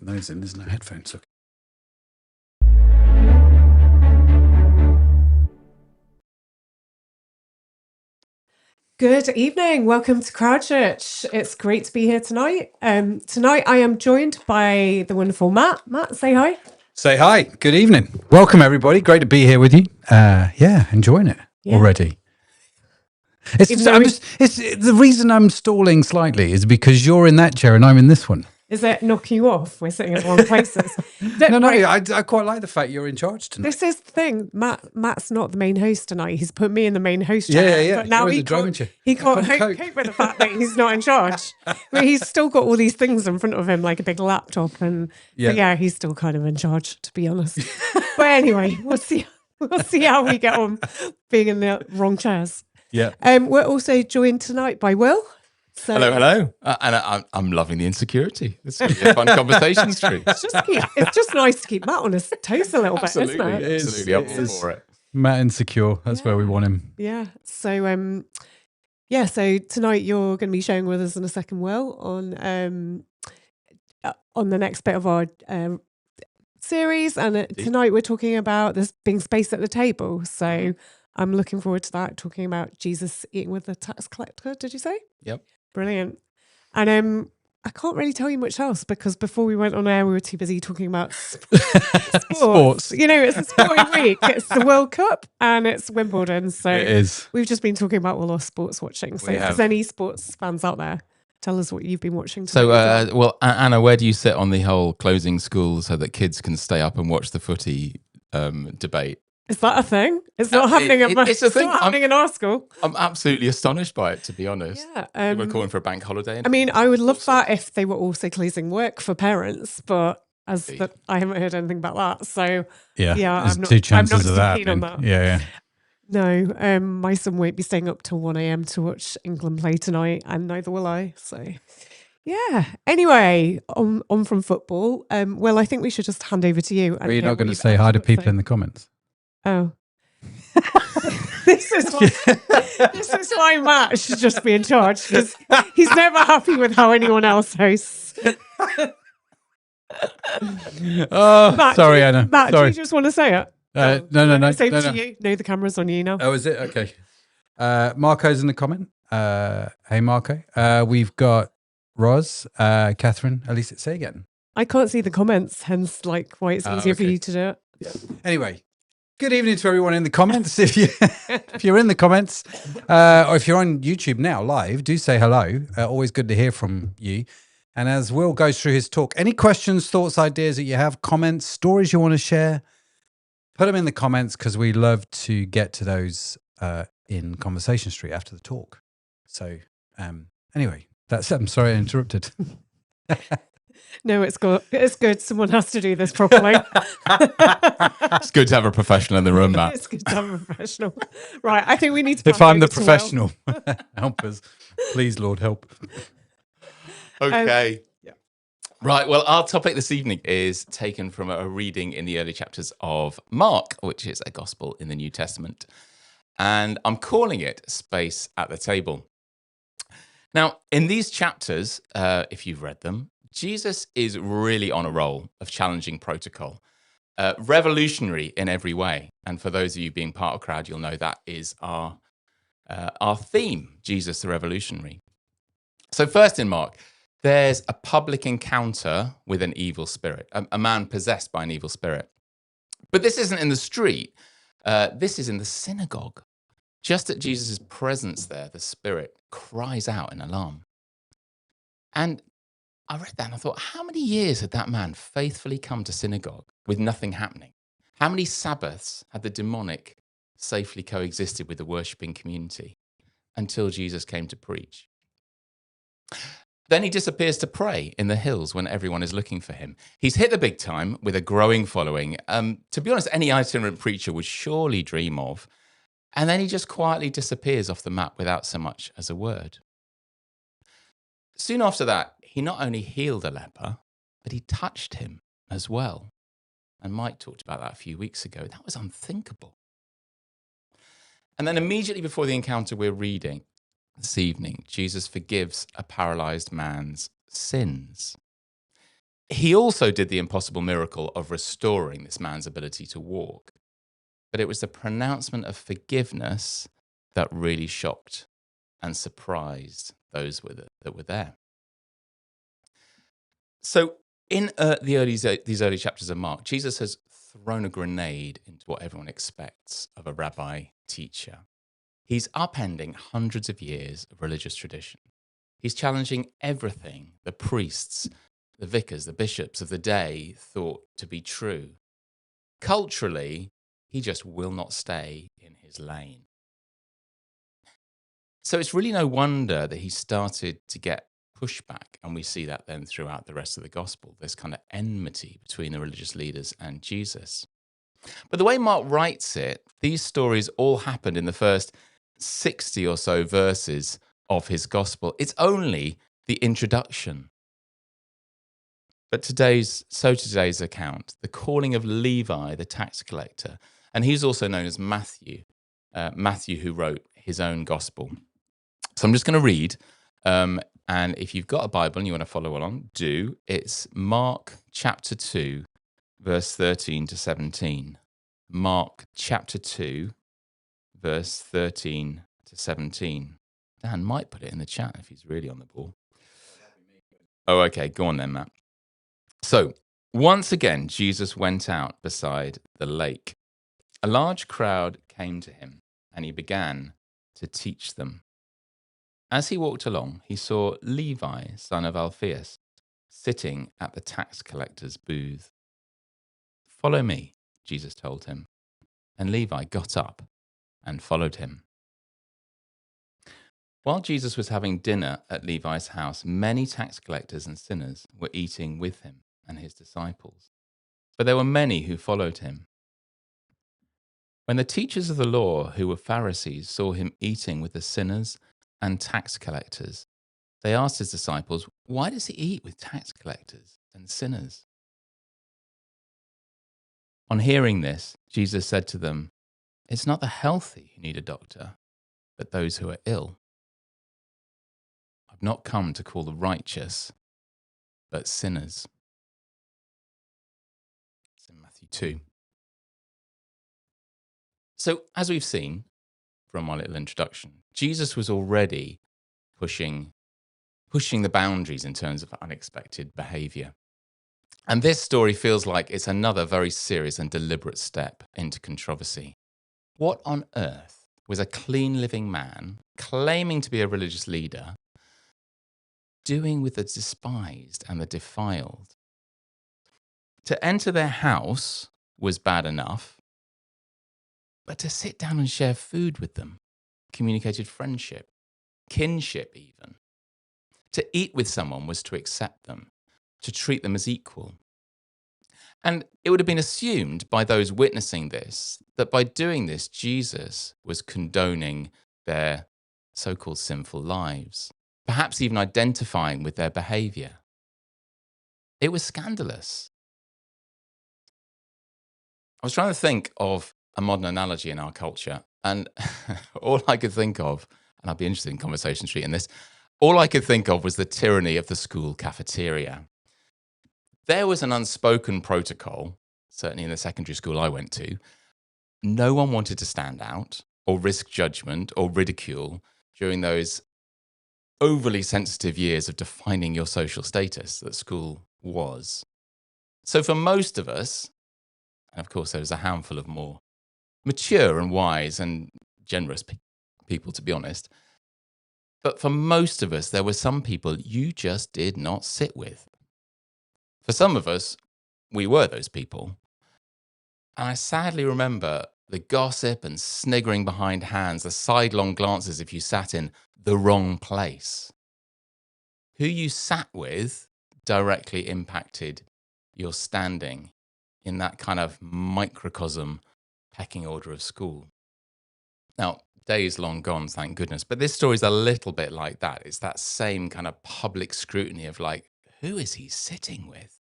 those in. There's no headphones. Okay. Good evening. Welcome to Crowd Church. It's great to be here tonight. Tonight I am joined by the wonderful Matt. Matt, say hi. Say hi. Good evening. Welcome, everybody. Great to be here with you. Enjoying it already. It's the reason I'm stalling slightly is because you're in that chair and I'm in this one. Is it knocking you off? We're sitting in the wrong places. I quite like the fact you're in charge tonight. This is the thing. Matt's not the main host tonight. He's put me in the main host chair. Yeah. But now he can't cope with the fact that he's not in charge. But he's still got all these things in front of him, like a big laptop. And he's still kind of in charge, to be honest. But anyway, we'll see how we get on being in the wrong chairs. Yeah. We're also joined tonight by Will. So, hello. And I'm loving the insecurity. It's going to be a fun conversation stream. It's just nice to keep Matt on his toes a little bit, isn't it? Absolutely up for it. Matt insecure. That's where we want him. Yeah. So, so tonight you're going to be sharing with us in a second, Will, on the next bit of our series. And tonight we're talking about this being space at the table. So I'm looking forward to that, talking about Jesus eating with the tax collector, did you say? Yep. Brilliant. And I can't really tell you much else because before we went on air, we were too busy talking about sports. You know, it's a sporting week. It's the World Cup and it's Wimbledon. So it is. We've just been talking about all our sports watching. So if there's any sports fans out there, tell us what you've been watching. So, Anna, where do you sit on the whole closing schools so that kids can stay up and watch the footy debate? Is that a thing? It's not happening it's not happening in our school. I'm absolutely astonished by it, to be honest. Yeah, we're calling for a bank holiday. I mean, I would love that if they were also closing work for parents, but I haven't heard anything about that. So there's two chances of that. Keen on that. Yeah. No, my son won't be staying up till 1 a.m. to watch England play tonight, and neither will I. So. Yeah. Anyway, on from football. Well, I think we should just hand over to you. Are you not going to say hi to people in the comments? Oh. This is why Matt should just be in charge, because he's never happy with how anyone else hosts. Matt, sorry, Anna. Matt, sorry. do you just want to say it? No. Same to you. No, the camera's on you now. Oh, is it? Okay. Marco's in the comment. Hey, Marco. We've got Roz, Catherine. At least say again. I can't see the comments, hence why it's easier for you to do it. Yeah. Anyway. Good evening to everyone in the comments. If you're in the comments, or if you're on YouTube now live, do say hello. Always good to hear from you. And as Will goes through his talk, any questions, thoughts, ideas that you have, comments, stories you want to share, put them in the comments because we love to get to those in Conversation Street after the talk. So anyway, that's it. I'm sorry I interrupted. No, it's good. It's good. Someone has to do this properly. It's good to have a professional in the room, Matt. It's good to have a professional. Right, I think we need to. If I'm the professional, help us, please, Lord, help. Okay. Right. Well, our topic this evening is taken from a reading in the early chapters of Mark, which is a gospel in the New Testament, and I'm calling it "Space at the Table." Now, in these chapters, if you've read them, Jesus is really on a roll of challenging protocol, revolutionary in every way. And for those of you being part of Crowd, you'll know that is our theme, Jesus the Revolutionary. So first in Mark, there's a public encounter with an evil spirit, a man possessed by an evil spirit. But this isn't in the street. This is in the synagogue. Just at Jesus' presence there, the spirit cries out in alarm. And I read that and I thought, how many years had that man faithfully come to synagogue with nothing happening? How many Sabbaths had the demonic safely coexisted with the worshipping community until Jesus came to preach? Then he disappears to pray in the hills when everyone is looking for him. He's hit the big time with a growing following. To be honest, any itinerant preacher would surely dream of. And then he just quietly disappears off the map without so much as a word. Soon after that, he not only healed a leper, but he touched him as well. And Mike talked about that a few weeks ago. That was unthinkable. And then immediately before the encounter we're reading this evening, Jesus forgives a paralyzed man's sins. He also did the impossible miracle of restoring this man's ability to walk. But it was the pronouncement of forgiveness that really shocked and surprised those that were there. So in these early chapters of Mark, Jesus has thrown a grenade into what everyone expects of a rabbi teacher. He's upending hundreds of years of religious tradition. He's challenging everything the priests, the vicars, the bishops of the day thought to be true. Culturally, he just will not stay in his lane. So it's really no wonder that he started to get pushback, and we see that then throughout the rest of the gospel, this kind of enmity between the religious leaders and Jesus. But the way Mark writes it, these stories all happened in the first 60 or so verses of his gospel. It's only the introduction. But today's account, the calling of Levi, the tax collector, and he's also known as Matthew, who wrote his own gospel. So I'm just going to read, and if you've got a Bible and you want to follow along, do. It's Mark chapter 2, verse 13 to 17. Mark chapter 2, verse 13 to 17. Dan might put it in the chat if he's really on the ball. Oh, okay. Go on then, Matt. So, once again, Jesus went out beside the lake. A large crowd came to him, and he began to teach them. As he walked along, he saw Levi, son of Alphaeus, sitting at the tax collector's booth. "Follow me," Jesus told him. And Levi got up and followed him. While Jesus was having dinner at Levi's house, many tax collectors and sinners were eating with him and his disciples. But there were many who followed him. When the teachers of the law, who were Pharisees, saw him eating with the sinners and tax collectors, they asked his disciples, "Why does he eat with tax collectors and sinners?" On hearing this, Jesus said to them, "It's not the healthy who need a doctor, but those who are ill. I've not come to call the righteous, but sinners." It's in Matthew 2. So, as we've seen from my little introduction, Jesus was already pushing the boundaries in terms of unexpected behavior. And this story feels like it's another very serious and deliberate step into controversy. What on earth was a clean living man claiming to be a religious leader doing with the despised and the defiled? To enter their house was bad enough, but to sit down and share food with them communicated friendship, kinship even. To eat with someone was to accept them, to treat them as equal. And it would have been assumed by those witnessing this that by doing this, Jesus was condoning their so-called sinful lives, perhaps even identifying with their behavior. It was scandalous. I was trying to think of a modern analogy in our culture, and all I could think of, and I'd be interested in Conversation Street in this, all I could think of was the tyranny of the school cafeteria. There was an unspoken protocol, certainly in the secondary school I went to. No one wanted to stand out or risk judgment or ridicule during those overly sensitive years of defining your social status that school was. So for most of us, and of course there was a handful of more mature and wise and generous people, to be honest, but for most of us, there were some people you just did not sit with. For some of us, we were those people. And I sadly remember the gossip and sniggering behind hands, the sidelong glances if you sat in the wrong place. Who you sat with directly impacted your standing in that kind of microcosm pecking order of school. Now, days long gone, thank goodness. But this story is a little bit like that. It's that same kind of public scrutiny of like, who is he sitting with?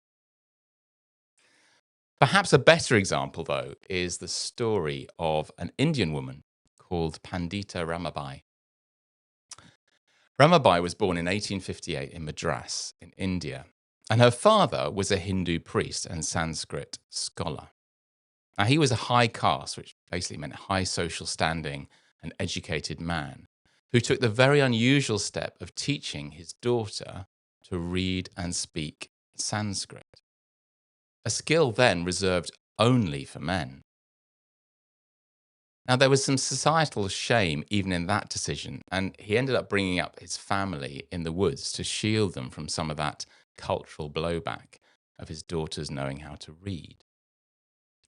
Perhaps a better example, though, is the story of an Indian woman called Pandita Ramabai. Ramabai was born in 1858 in Madras in India. And her father was a Hindu priest and Sanskrit scholar. Now, he was a high caste, which basically meant high social standing, an educated man, who took the very unusual step of teaching his daughter to read and speak Sanskrit, a skill then reserved only for men. Now, there was some societal shame even in that decision, and he ended up bringing up his family in the woods to shield them from some of that cultural blowback of his daughters knowing how to read.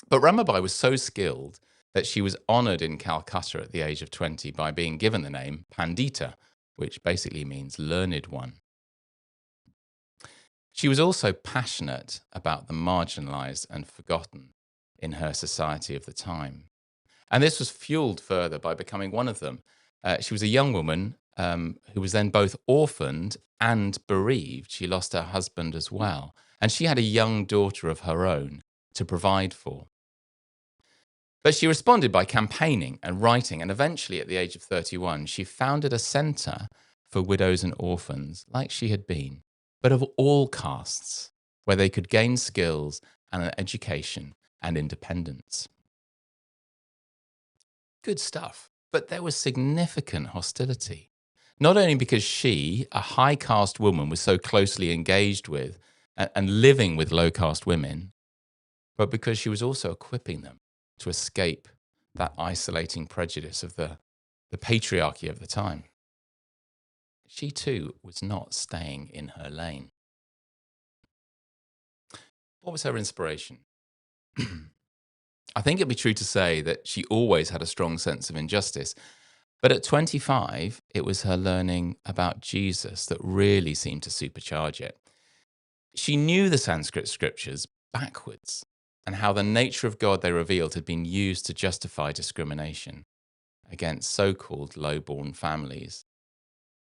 But Ramabai was so skilled that she was honoured in Calcutta at the age of 20 by being given the name Pandita, which basically means learned one. She was also passionate about the marginalised and forgotten in her society of the time. And this was fueled further by becoming one of them. She was a young woman who was then both orphaned and bereaved. She lost her husband as well. And she had a young daughter of her own to provide for. But she responded by campaigning and writing. And eventually, at the age of 31, she founded a centre for widows and orphans, like she had been, but of all castes, where they could gain skills and an education and independence. Good stuff. But there was significant hostility. Not only because she, a high caste woman, was so closely engaged with and living with low caste women, but because she was also equipping them to escape that isolating prejudice of the patriarchy of the time. She too was not staying in her lane. What was her inspiration? I think it'd be true to say that she always had a strong sense of injustice. But at 25, it was her learning about Jesus that really seemed to supercharge it. She knew the Sanskrit scriptures backwards and how the nature of God they revealed had been used to justify discrimination against so-called low-born families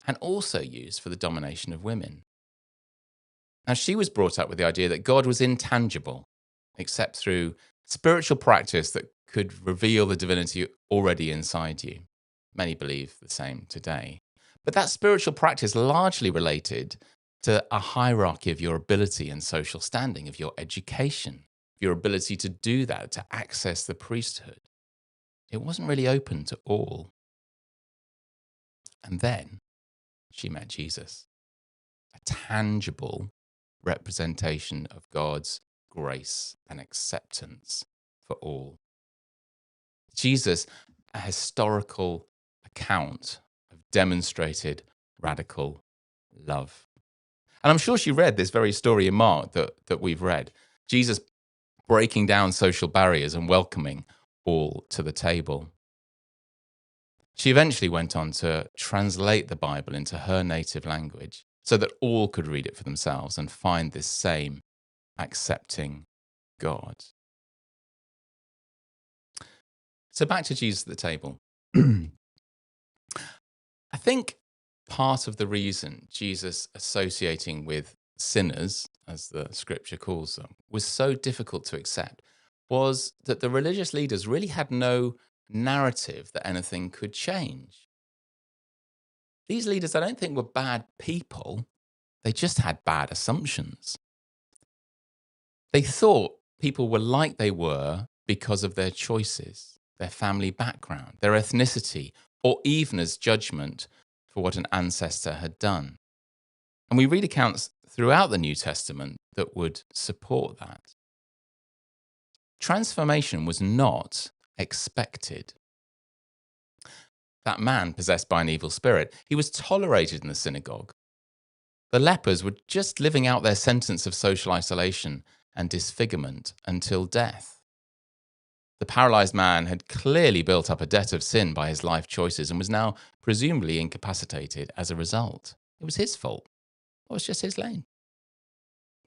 and also used for the domination of women. Now, she was brought up with the idea that God was intangible, except through spiritual practice that could reveal the divinity already inside you. Many believe the same today. But that spiritual practice largely related to a hierarchy of your ability and social standing, of your education, your ability to do that, to access the priesthood. It wasn't really open to all. And then she met Jesus, a tangible representation of God's grace and acceptance for all. Jesus, a historical account of demonstrated radical love. And I'm sure she read this very story in Mark that we've read. Jesus breaking down social barriers and welcoming all to the table. She eventually went on to translate the Bible into her native language so that all could read it for themselves and find this same accepting God. So back to Jesus at the table. I think part of the reason Jesus associating with sinners, as the scripture calls them, was so difficult to accept was that the religious leaders really had no narrative that anything could change. These leaders, I don't think, were bad people. They just had bad assumptions. They thought people were like they were because of their choices, their family background, their ethnicity, or even as judgment for what an ancestor had done. And we read accounts throughout the New Testament that would support that. Transformation was not expected. That man possessed by an evil spirit, he was tolerated in the synagogue. The lepers were just living out their sentence of social isolation and disfigurement until death. The paralyzed man had clearly built up a debt of sin by his life choices and was now presumably incapacitated as a result. It was his fault. It was just his lane.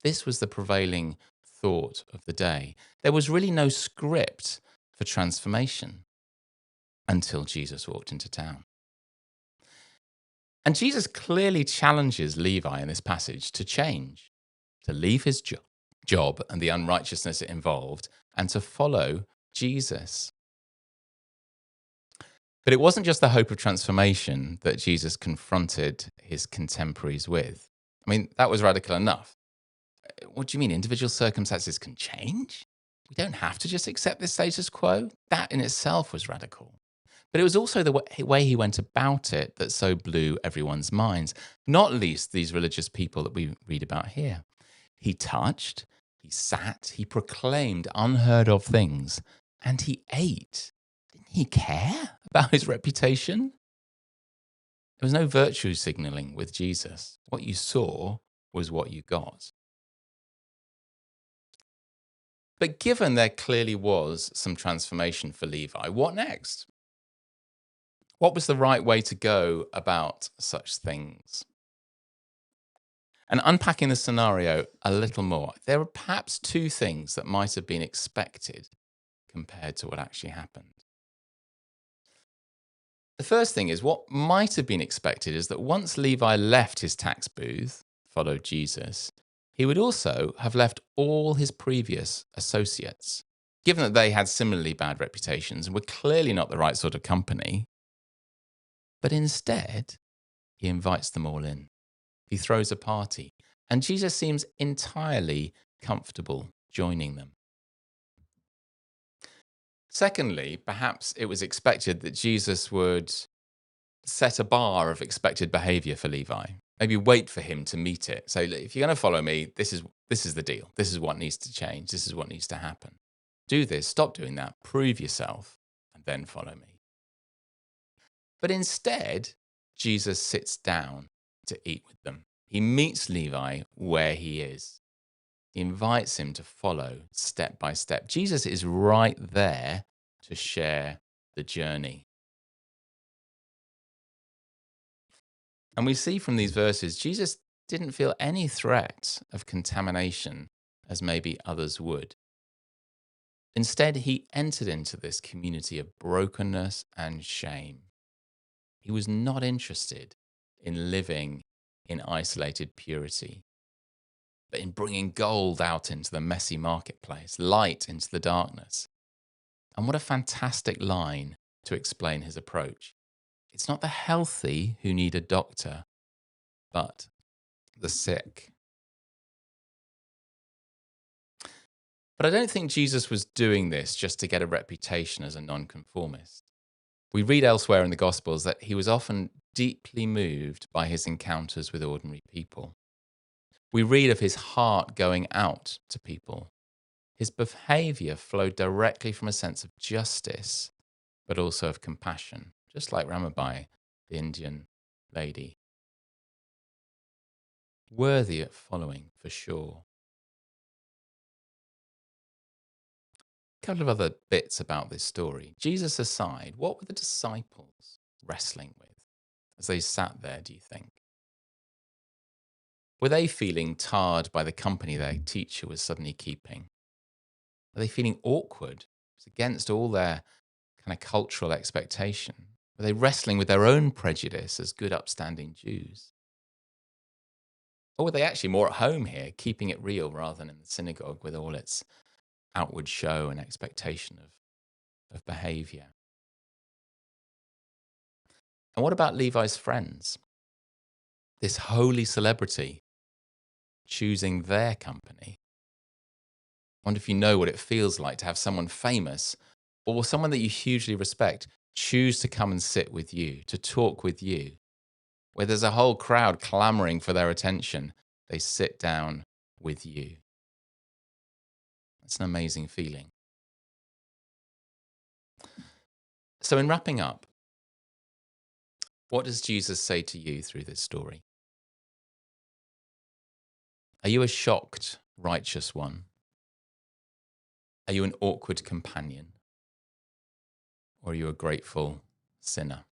This was the prevailing thought of the day. There was really no script for transformation until Jesus walked into town. And Jesus clearly challenges Levi in this passage to change, to leave his job and the unrighteousness it involved, and to follow Jesus. But it wasn't just the hope of transformation that Jesus confronted his contemporaries with. I mean, that was radical enough. What do you mean? Individual circumstances can change? We don't have to just accept this status quo? That in itself was radical. But it was also the way he went about it that so blew everyone's minds, not least these religious people that we read about here. He touched, he sat, he proclaimed unheard of things, and he ate. Didn't he care about his reputation? There was no virtue signaling with Jesus. What you saw was what you got. But given there clearly was some transformation for Levi, what next? What was the right way to go about such things? And unpacking the scenario a little more, there are perhaps two things that might have been expected compared to what actually happened. The first thing is what might have been expected is that once Levi left his tax booth, followed Jesus, he would also have left all his previous associates. Given that they had similarly bad reputations and were clearly not the right sort of company, but instead, he invites them all in. He throws a party, and Jesus seems entirely comfortable joining them. Secondly, perhaps it was expected that Jesus would set a bar of expected behavior for Levi. Maybe wait for him to meet it. So if you're going to follow me, this is the deal. This is what needs to change. This is what needs to happen. Do this, stop doing that, prove yourself, and then follow me. But instead, Jesus sits down to eat with them. He meets Levi where he is. He invites him to follow step by step. Jesus is right there to share the journey. And we see from these verses, Jesus didn't feel any threat of contamination as maybe others would. Instead, he entered into this community of brokenness and shame. He was not interested in living in isolated purity, but in bringing gold out into the messy marketplace, light into the darkness. And what a fantastic line to explain his approach. It's not the healthy who need a doctor, but the sick. But I don't think Jesus was doing this just to get a reputation as a nonconformist. We read elsewhere in the Gospels that he was often deeply moved by his encounters with ordinary people. We read of his heart going out to people. His behavior flowed directly from a sense of justice, but also of compassion, just like Ramabai, the Indian lady. Worthy of following, for sure. A couple of other bits about this story. Jesus aside, what were the disciples wrestling with as they sat there, do you think? Were they feeling tarred by the company their teacher was suddenly keeping? Were they feeling awkward? It was against all their kind of cultural expectation. Were they wrestling with their own prejudice as good, upstanding Jews? Or were they actually more at home here, keeping it real rather than in the synagogue with all its outward show and expectation of behavior? And what about Levi's friends? This holy celebrity choosing their company. I wonder if you know what it feels like to have someone famous or someone that you hugely respect choose to come and sit with you, to talk with you. Where there's a whole crowd clamoring for their attention, they sit down with you. It's an amazing feeling. So in wrapping up, what does Jesus say to you through this story? Are you a shocked, righteous one? Are you an awkward companion? Or are you a grateful sinner?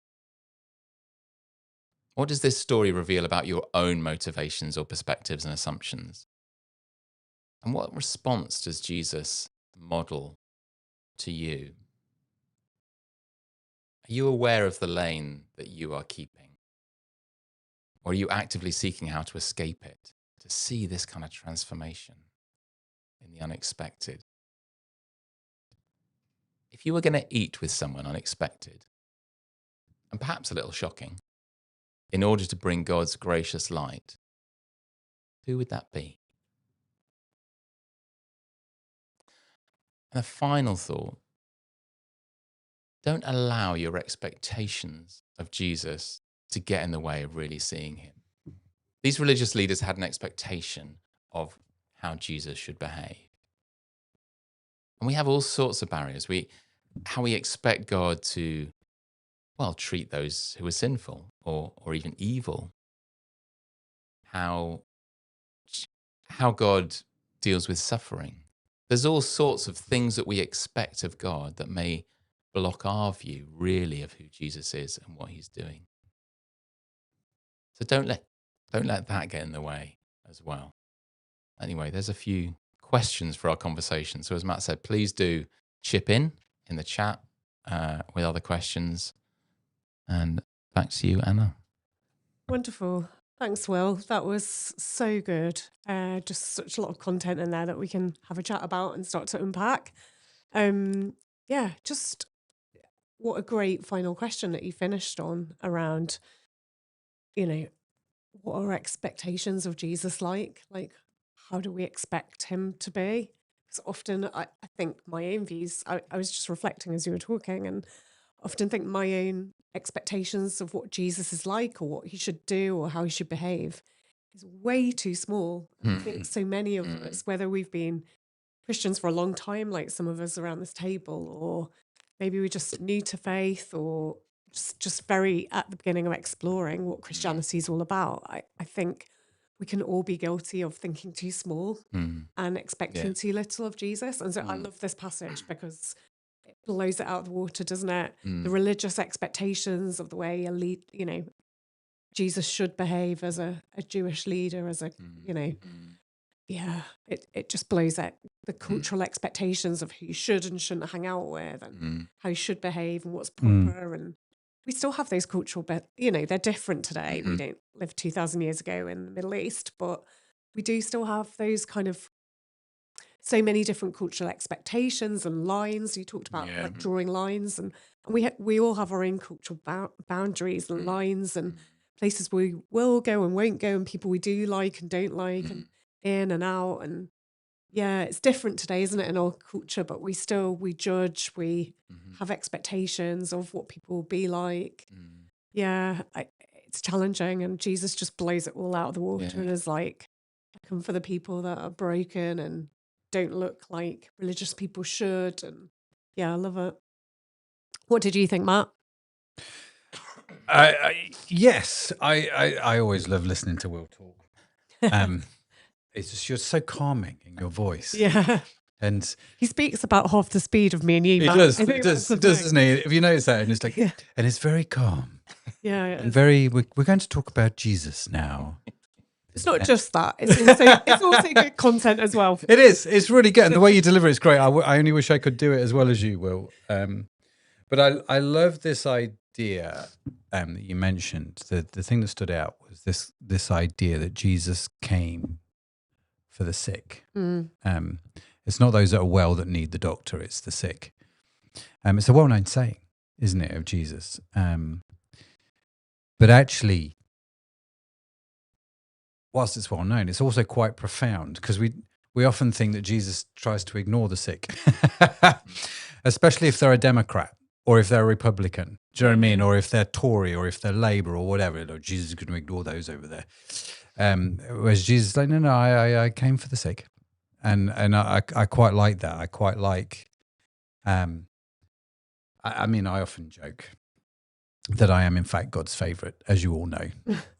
What does this story reveal about your own motivations or perspectives and assumptions? And what response does Jesus model to you? Are you aware of the lane that you are keeping? Or are you actively seeking how to escape it, to see this kind of transformation in the unexpected? If you were going to eat with someone unexpected, and perhaps a little shocking, in order to bring God's gracious light, who would that be? And the final thought, don't allow your expectations of Jesus to get in the way of really seeing him. These religious leaders had an expectation of how Jesus should behave. And we have all sorts of barriers. How we expect God to, treat those who are sinful or even evil. How God deals with suffering. There's all sorts of things that we expect of God that may block our view really of who Jesus is and what he's doing. So don't let that get in the way as well. Anyway, there's a few questions for our conversation. So as Matt said, please do chip in the chat with other questions. And back to you, Anna. Wonderful. Thanks, Will. That was so good. Just such a lot of content in there that we can have a chat about and start to unpack. Just what a great final question that you finished on around, what are our expectations of Jesus like? Like, how do we expect him to be? Because often I think my own views, I was just reflecting as you were talking, and often think my own expectations of what Jesus is like or what he should do or how he should behave is way too small. I think so many of us, whether we've been Christians for a long time, like some of us around this table, or maybe we're just new to faith or just very at the beginning of exploring what Christianity is all about, I think we can all be guilty of thinking too small and expecting too little of Jesus. And so I love this passage because it blows it out of the water, doesn't it? The religious expectations of the way a lead, Jesus should behave as a Jewish leader, as a, it just blows out the cultural expectations of who you should and shouldn't hang out with and how you should behave and what's proper. And we still have those cultural, but they're different today. We don't live 2,000 years ago in the Middle East, but we do still have those kind of so many different cultural expectations and lines. You talked about like drawing lines, and we all have our own cultural boundaries and lines and places we will go and won't go, and people we do like and don't like, and in and out. And it's different today, isn't it, in our culture? But we judge, we have expectations of what people will be like. It's challenging, and Jesus just blows it all out of the water and is like, I come for the people that are broken and don't look like religious people should. And I love it. What did you think, Matt? Yes, I always love listening to Will talk. It's just, you're so calming in your voice. Yeah. And he speaks about half the speed of me and you. He does, doesn't he? Have you noticed that? And it's like, and it's very calm. Yeah. And very, we're going to talk about Jesus now. It's not just that. It's also good content as well. It is. It's really good. And the way you deliver it's great. I only wish I could do it as well as you, Will. But I love this idea that you mentioned. The thing that stood out was this idea that Jesus came for the sick. It's not those that are well that need the doctor, it's the sick. It's a well-known saying, isn't it, of Jesus? But actually, whilst it's well-known, it's also quite profound, because we often think that Jesus tries to ignore the sick, especially if they're a Democrat or if they're a Republican. Do you know what I mean? Or if they're Tory or if they're Labour or whatever. Jesus is going to ignore those over there. Whereas Jesus is like, no, I came for the sick. And I quite like that. I quite like, I mean, I often joke that I am in fact God's favourite, as you all know.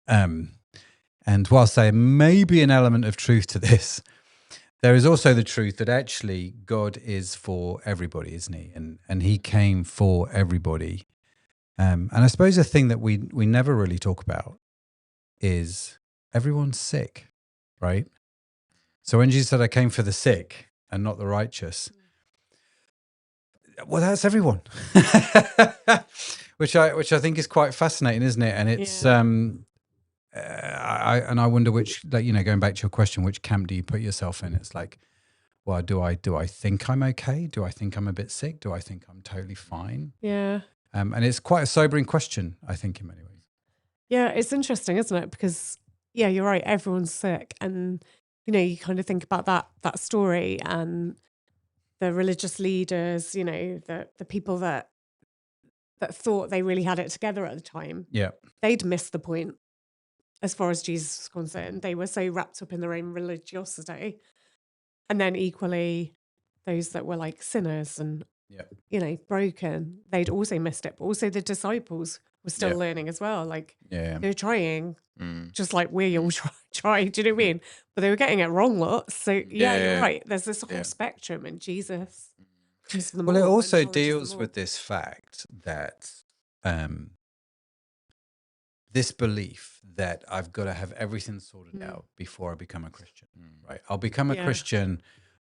And whilst there may be an element of truth to this, there is also the truth that actually God is for everybody, isn't he? And he came for everybody. And I suppose the thing that we never really talk about is everyone's sick, right? So when Jesus said, I came for the sick and not the righteous, well, that's everyone, which I think is quite fascinating, isn't it? And it's, I wonder which, like, going back to your question, which camp do you put yourself in? It's like, well, do I think I'm okay? Do I think I'm a bit sick? Do I think I'm totally fine? Yeah. And it's quite a sobering question, I think, in many ways. Yeah, it's interesting, isn't it? Because, you're right, everyone's sick. And, you kind of think about that story, and the religious leaders, you know, the people that thought they really had it together at the time, Yeah. they'd missed the point as far as Jesus was concerned. They were so wrapped up in their own religiosity. And then equally, those that were like sinners and, you know, broken, they'd also missed it. But also the disciples were still learning as well. Like, they were trying, just like we all try. Do you know what I mean? But they were getting it wrong lots. So, you're right. There's this whole spectrum, and Jesus. Well, it also deals with this fact that this belief that I've got to have everything sorted out before I become a Christian, right? I'll become a Christian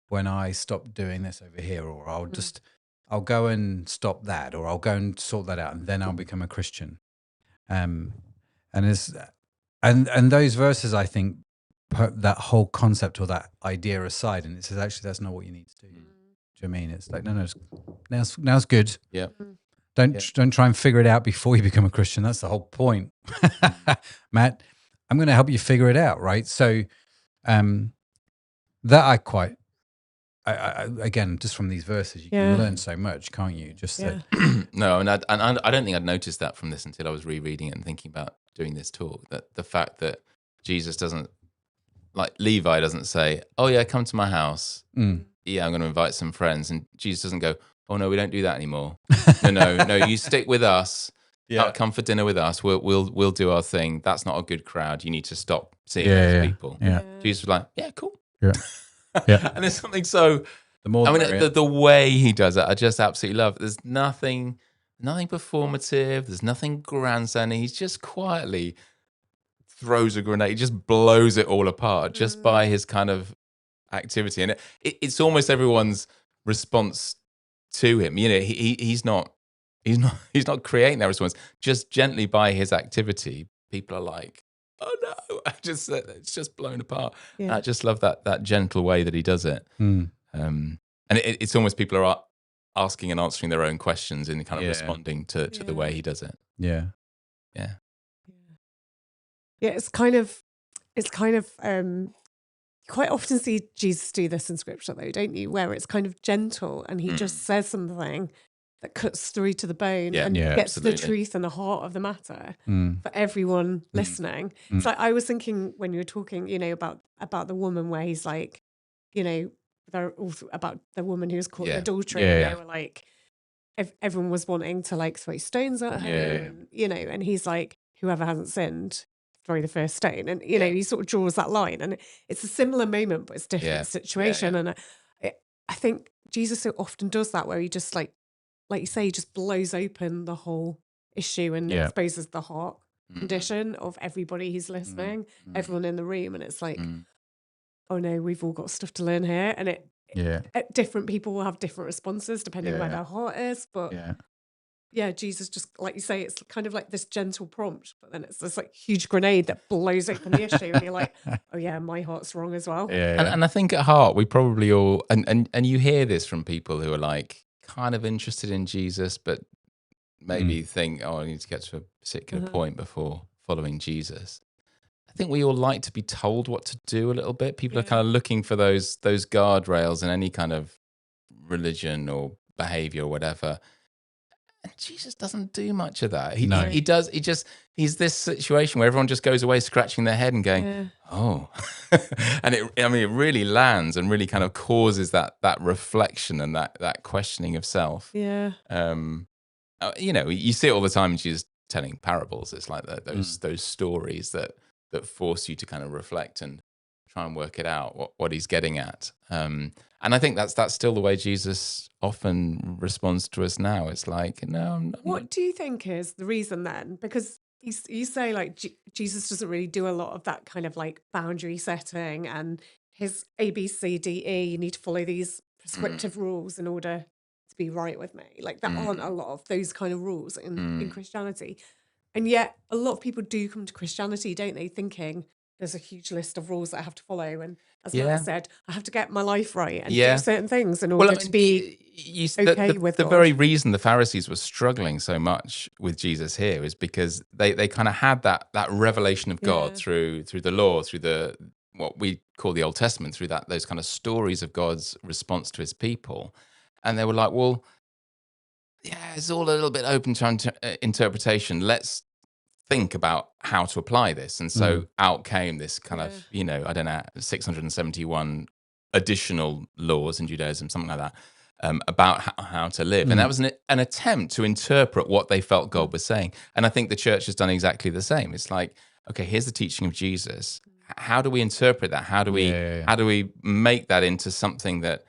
when I stop doing this over here, or I'll go and stop that, or I'll go and sort that out, and then I'll become a Christian. And those verses, I think, put that whole concept or that idea aside, and it says actually that's not what you need to do. Do you know what I mean? It's like no, now's good. Yeah. Don't try and figure it out before you become a Christian. That's the whole point, Matt. I'm going to help you figure it out, right? So, that I again, just from these verses, you can learn so much, can't you? Just that. No, and I don't think I'd noticed that from this until I was rereading it and thinking about doing this talk. That the fact that Jesus doesn't, like Levi doesn't say, "Oh yeah, come to my house." Yeah, I'm going to invite some friends. And Jesus doesn't go, "Oh no, we don't do that anymore." No, you stick with us. Come for dinner with us. We'll do our thing. That's not a good crowd. You need to stop seeing those people. Jesus was like, "Yeah, cool." And there's something so. The way he does it, I just absolutely love. There's nothing performative. There's nothing grandstanding. He's just quietly throws a grenade. He just blows it all apart just by his kind of activity, and it's almost everyone's response to him. You know, he's not creating that response. Just gently by his activity, people are like, "Oh no!" It's just blown apart. And I just love that gentle way that he does it. And it's almost people are asking and answering their own questions and kind of responding to the way he does it. Yeah. It's kind of quite often see Jesus do this in scripture though, don't you? Where it's kind of gentle and he just says something that cuts through to the bone and gets to the truth and the heart of the matter for everyone listening. It's like I was thinking when you were talking, you know, about the woman where he's like, you know, they're also about the woman who was caught in adultery. And they were like, everyone was wanting to like throw stones at her, and, you know, and he's like, whoever hasn't sinned, throw the first stone. And, you know, he sort of draws that line. And it's a similar moment, but it's a different situation. And I think Jesus so often does that where he just like you say, he just blows open the whole issue and exposes the heart condition of everybody who's listening, everyone in the room. And it's like, oh no, we've all got stuff to learn here. And different people will have different responses depending where their heart is. But Jesus just, like you say, it's kind of like this gentle prompt, but then it's this like huge grenade that blows open the issue, and you're like, oh yeah, my heart's wrong as well. And I think at heart we probably all and you hear this from people who are like kind of interested in Jesus, but maybe think, oh, I need to get to a particular point before following Jesus. I think we all like to be told what to do a little bit. People are kind of looking for those guardrails in any kind of religion or behavior or whatever. And Jesus doesn't do much of that. He does. He's this situation where everyone just goes away scratching their head and going, oh. And it really lands and really kind of causes that reflection and that questioning of self. Yeah. You know, you see it all the time when she's telling parables. It's like those stories that force you to kind of reflect and try and work it out, what he's getting at. And I think that's still the way Jesus often responds to us now. It's like, no. What do you think is the reason then? Because you say like Jesus doesn't really do a lot of that kind of like boundary setting and his A, B, C, D, E, you need to follow these prescriptive rules in order to be right with me. Like there aren't a lot of those kind of rules in Christianity. And yet a lot of people do come to Christianity, don't they, thinking there's a huge list of rules that I have to follow. And as Matt said, I have to get my life right and do certain things in order to be with the God. very reason the Pharisees were struggling so much with Jesus here is because they kind of had that revelation of God through the law, through what we call the Old Testament through those kind of stories of God's response to his people. And they were like, well, yeah, it's all a little bit open to interpretation. Let's think about how to apply this. And so out came this kind of, I don't know, 671 additional laws in Judaism, something like that, about how to live. And that was an attempt to interpret what they felt God was saying. And I think the church has done exactly the same. It's like, okay, here's the teaching of Jesus. How do we interpret that? How do we make that into something that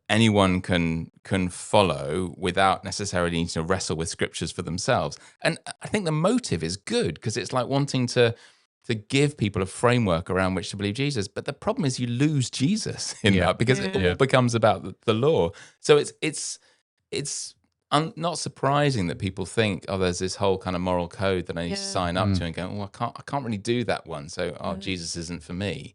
anyone can follow without necessarily needing to wrestle with scriptures for themselves? And I think the motive is good, because it's like wanting to give people a framework around which to believe Jesus. But the problem is you lose Jesus in that, because it all becomes about the law. So it's not surprising that people think, oh, there's this whole kind of moral code that I need to sign up to, and go, oh, I can't really do that one. So, Jesus isn't for me.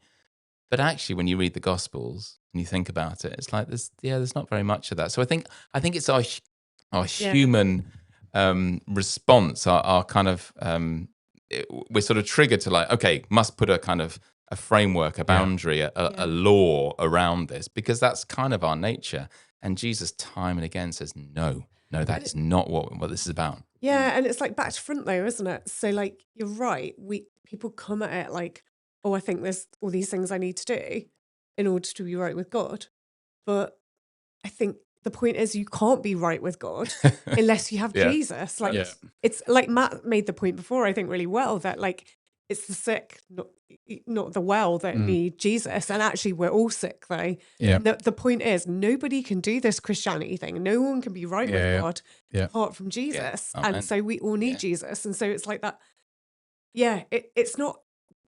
But actually, when you read the Gospels and you think about it, it's like there's not very much of that. So I think it's our human response, our kind of we're sort of triggered to like, okay, must put a kind of a framework, a boundary, a law around this, because that's kind of our nature. And Jesus time and again says, no, that is not what this is about. Yeah, and it's like back to front though, isn't it? So like, you're right. People come at it like, oh, I think there's all these things I need to do in order to be right with God. But I think the point is, you can't be right with God unless you have Jesus. Like it's like Matt made the point before, I think really well, that like it's the sick, not the well, that need Jesus. And actually we're all sick though. Yeah. The point is, nobody can do this Christianity thing. No one can be right with God apart from Jesus. And so we all need Jesus. And so it's like that. Yeah, it's not,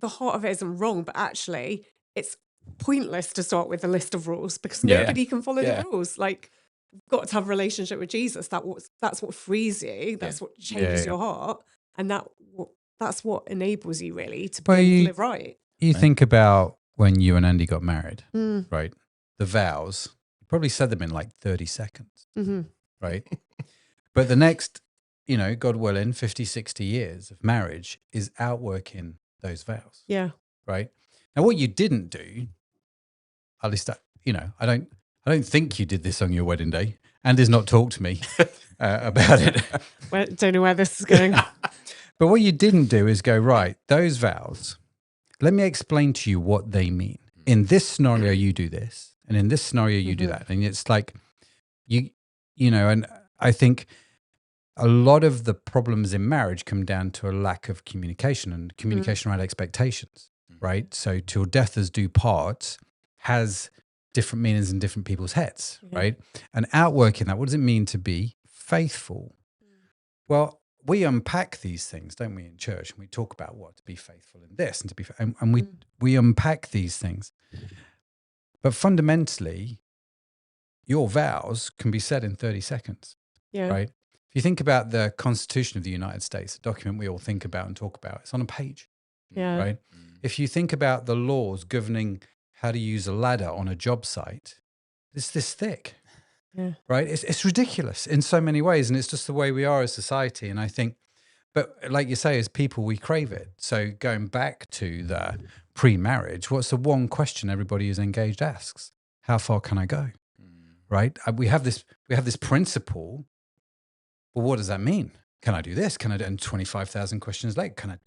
the heart of it isn't wrong, but actually it's pointless to start with a list of rules, because nobody can follow the rules. Like, you've got to have a relationship with Jesus. That's what frees you. That's what changes your heart. And that's what enables you really to be able to live right. You think about when you and Andy got married, right? The vows, you probably said them in like 30 seconds, right? But the next, God willing, 50, 60 years of marriage is outworking those vows. Yeah. Right? Now, what you didn't do, at least, I don't think you did this on your wedding day. Andy's not talked to me about it. Well, don't know where this is going. But what you didn't do is go, right, those vows, let me explain to you what they mean. In this scenario, you do this. And in this scenario, you do that. And it's like, and I think a lot of the problems in marriage come down to a lack of communication and communication around expectations, right? So till death us do part has different meanings in different people's heads, right? And outworking that, what does it mean to be faithful? Well, we unpack these things, don't we, in church? And we talk about what to be faithful in this and to be, and we unpack these things. But fundamentally, your vows can be said in 30 seconds, right? If you think about the Constitution of the United States, a document we all think about and talk about, it's on a page, right? If you think about the laws governing how to use a ladder on a job site, it's this thick, right? It's ridiculous in so many ways, and it's just the way we are as society. And I think, but like you say, as people, we crave it. So going back to the pre-marriage, what's the one question everybody who's engaged asks? How far can I go? Right? We have this principle. Well, what does that mean? Can I do this? Can I do? And 25,000 questions later, can I?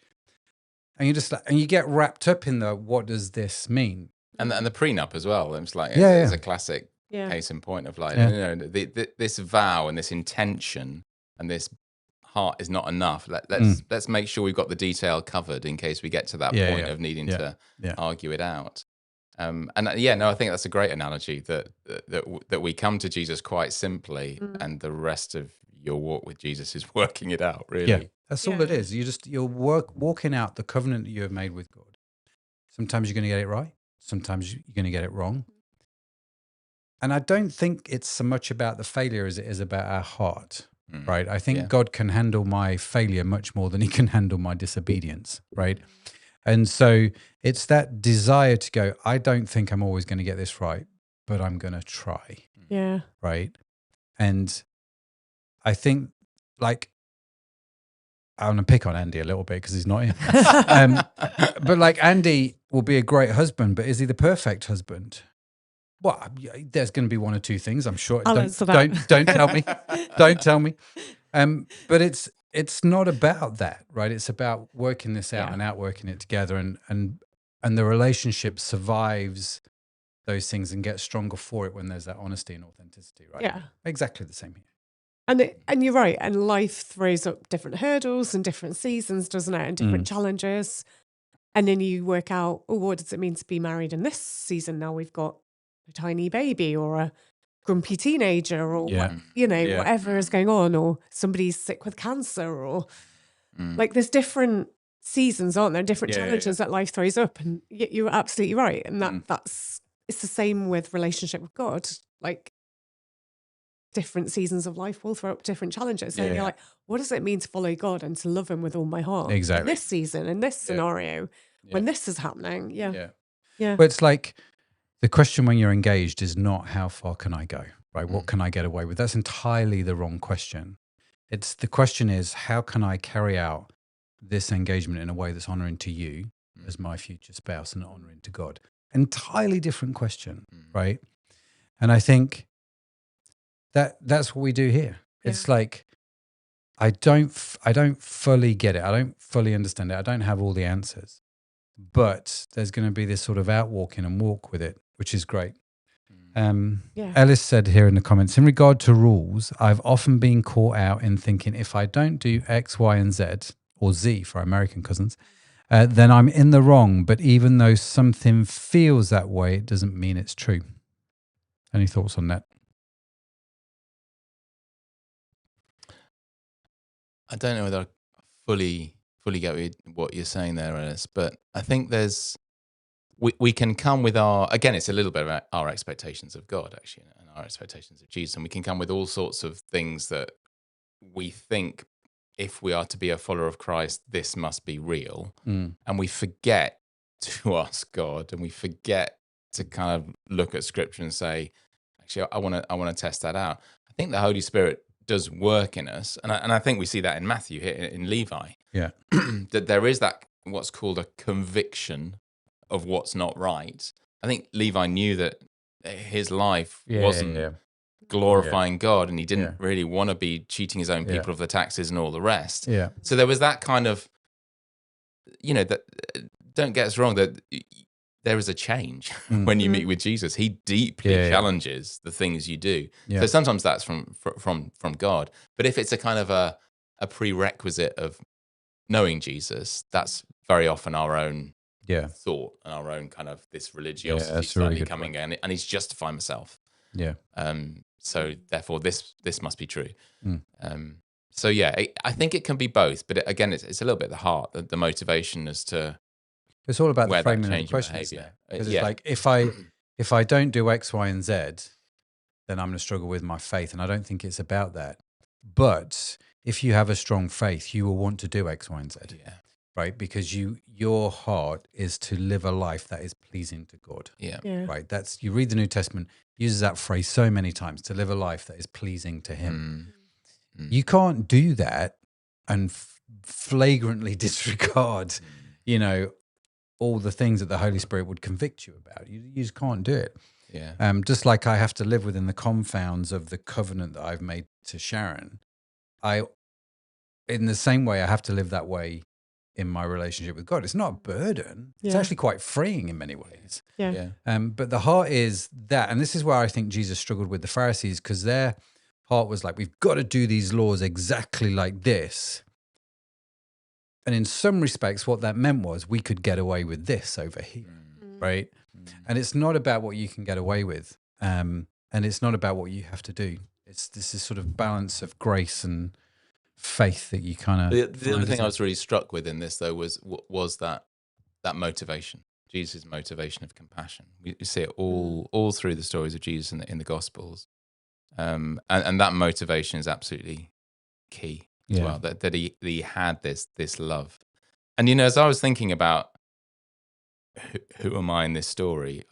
And you get wrapped up in what does this mean? And the prenup as well. It's like it's a classic case in point of like this vow and this intention and this heart is not enough. Let's make sure we've got the detail covered in case we get to that point of needing to argue it out. I think that's a great analogy that we come to Jesus quite simply, and the rest of your walk with Jesus is working it out, really. Yeah, that's all it is. You're walking out the covenant that you have made with God. Sometimes you're going to get it right. Sometimes you're going to get it wrong. And I don't think it's so much about the failure as it is about our heart, right? I think God can handle my failure much more than he can handle my disobedience, right? And so it's that desire to go, I don't think I'm always going to get this right, but I'm going to try. Yeah. Right. And I think like I'm going to pick on Andy a little bit because he's not here. But like Andy will be a great husband, but is he the perfect husband? Well, there's going to be one or two things, I'm sure. I'll answer that. Don't tell me. Don't tell me. But it's not about that, right? It's about working this out and outworking it together, and the relationship survives those things and gets stronger for it when there's that honesty and authenticity, right? Yeah. Exactly the same here. And you're right. And life throws up different hurdles and different seasons, doesn't it? And different challenges. And then you work out, oh, what does it mean to be married in this season? Now we've got a tiny baby or a grumpy teenager or, whatever is going on, or somebody's sick with cancer, or like there's different seasons, aren't there? Different challenges that life throws up. And you're absolutely right. And it's the same with relationship with God. Like, different seasons of life will throw up different challenges. And you're like, what does it mean to follow God and to love him with all my heart? Exactly. In this season, in this scenario, when this is happening. Yeah. But it's like the question when you're engaged is not how far can I go, right? What can I get away with? That's entirely the wrong question. The question is, how can I carry out this engagement in a way that's honoring to you as my future spouse and honoring to God? Entirely different question, right? And I think that's what we do here. It's like, I don't fully get it. I don't fully understand it. I don't have all the answers, but there's going to be this sort of outwalking and walk with it, which is great. Ellis said here in the comments, in regard to rules, I've often been caught out in thinking if I don't do X, Y, and Z, or Z for our American cousins, then I'm in the wrong. But even though something feels that way, it doesn't mean it's true. Any thoughts on that? I don't know whether I fully get what you're saying there, Ellis, but I think we can come with again, it's a little bit about our expectations of God, actually, and our expectations of Jesus. And we can come with all sorts of things that we think, if we are to be a follower of Christ, this must be real. And we forget to ask God, and we forget to kind of look at Scripture and say, actually, I want to test that out. I think the Holy Spirit does work in us, and I think we see that in Matthew here in Levi. That there is that what's called a conviction of what's not right. I think Levi knew that his life wasn't glorifying God, and he didn't really want to be cheating his own people of the taxes and all the rest. So there was that kind of, that don't get us wrong, that there is a change when you meet with Jesus. He deeply challenges the things you do. So sometimes that's from God, but if it's a kind of a prerequisite of knowing Jesus, that's very often our own thought and our own kind of this religiosity slightly coming in, and he's justifying myself. So therefore, this must be true. So I think it can be both, but again, it's a little bit the heart, the motivation as to. It's all about the framing of the question, because it's like, if I don't do X, Y, and Z, then I'm going to struggle with my faith, and I don't think it's about that. But if you have a strong faith, you will want to do X, Y, and Z, right? Because your heart is to live a life that is pleasing to God, right? You read the New Testament, uses that phrase so many times, to live a life that is pleasing to Him. You can't do that and flagrantly disregard, all the things that the Holy Spirit would convict you about. You just can't do it. Just like I have to live within the confounds of the covenant that I've made to Sharon, in the same way, I have to live that way in my relationship with God. It's not a burden. It's actually quite freeing in many ways. But the heart is that, and this is where I think Jesus struggled with the Pharisees, because their heart was like, we've got to do these laws exactly like this. And in some respects, what that meant was we could get away with this over here, right? And it's not about what you can get away with. And it's not about what you have to do. It's this sort of balance of grace and faith that you kind of. The other thing I was really struck with in this, though, was that motivation, Jesus' motivation of compassion. We see it all through the stories of Jesus in the Gospels, and that motivation is absolutely key as well. That he had this love, and as I was thinking about who am I in this story,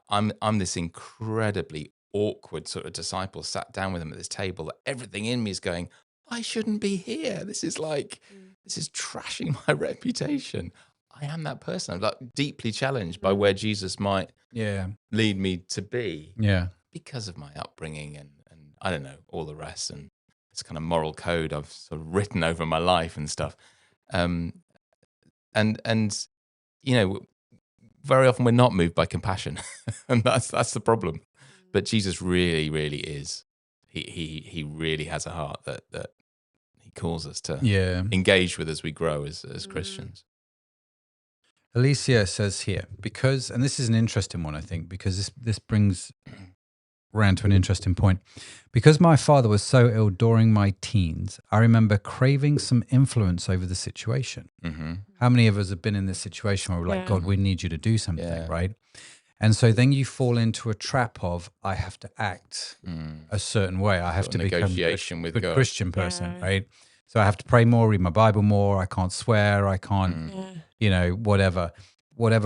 I'm this incredibly awkward sort of disciple sat down with him at this table. Everything in me is going, I shouldn't be here. This is like, this is trashing my reputation. I am that person. I'm like deeply challenged by where Jesus might lead me to be because of my upbringing and I don't know, all the rest. And this kind of moral code I've sort of written over my life and stuff. And you know, very often we're not moved by compassion, and that's the problem. But Jesus really, really is. He really has a heart that he calls us to engage with as we grow as Christians. Alicia says here, because, and this is an interesting one, I think, because this brings around to an interesting point. Because my father was so ill during my teens, I remember craving some influence over the situation. Mm-hmm. How many of us have been in this situation where we're like, God, we need you to do something, right? And so then you fall into a trap of, I have to act a certain way. I have to become a good Christian person, right? So I have to pray more, read my Bible more. I can't swear. I can't, you know, whatever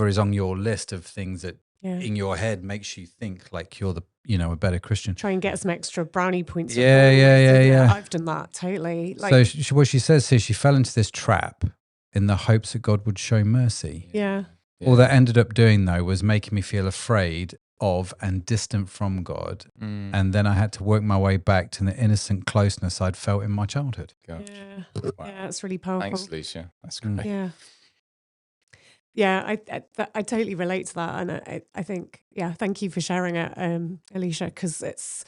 is on your list of things that in your head makes you think like you're the, you know, a better Christian. Try and get some extra brownie points. Yeah. I've done that totally. Like, so what she says here, she fell into this trap in the hopes that God would show mercy. Yeah. All that ended up doing, though, was making me feel afraid of and distant from God. And then I had to work my way back to the innocent closeness I'd felt in my childhood. Gosh. Yeah. Wow. Yeah, it's really powerful. Thanks, Alicia. That's great. Yeah, I totally relate to that. And I think, thank you for sharing it, Alicia, because it's,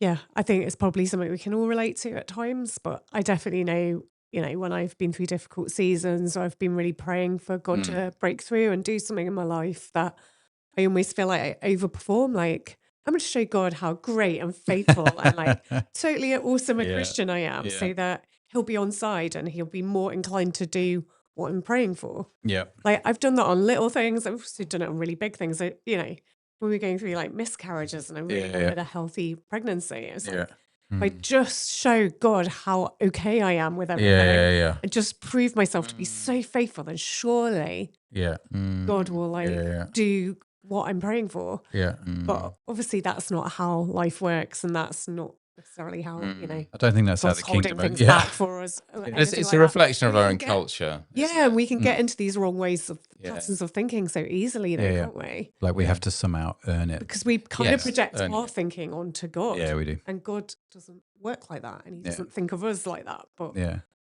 I think it's probably something we can all relate to at times, but I definitely know, you know, when I've been through difficult seasons, or I've been really praying for God to break through and do something in my life, that I almost feel like I overperform. Like, I'm going to show God how great and faithful and like totally awesome a Christian I am, so that he'll be on side and he'll be more inclined to do what I'm praying for. Yeah. Like, I've done that on little things. I've also done it on really big things. You know, when we're going through like miscarriages and I really wanted a healthy pregnancy, it's like, if I just show God how okay I am with everything, and just prove myself to be so faithful, then surely God will like do what I'm praying for. But obviously that's not how life works, and that's not necessarily how, you know, I don't think that's how the holding kingdom things back for us. It's a reflection of our own culture. Yeah, we can get into these wrong ways of patterns of thinking so easily, though, can't we? Like we have to somehow earn it. Because we kind of project our thinking onto God. Yeah, we do. And God doesn't work like that, and he doesn't think of us like that. But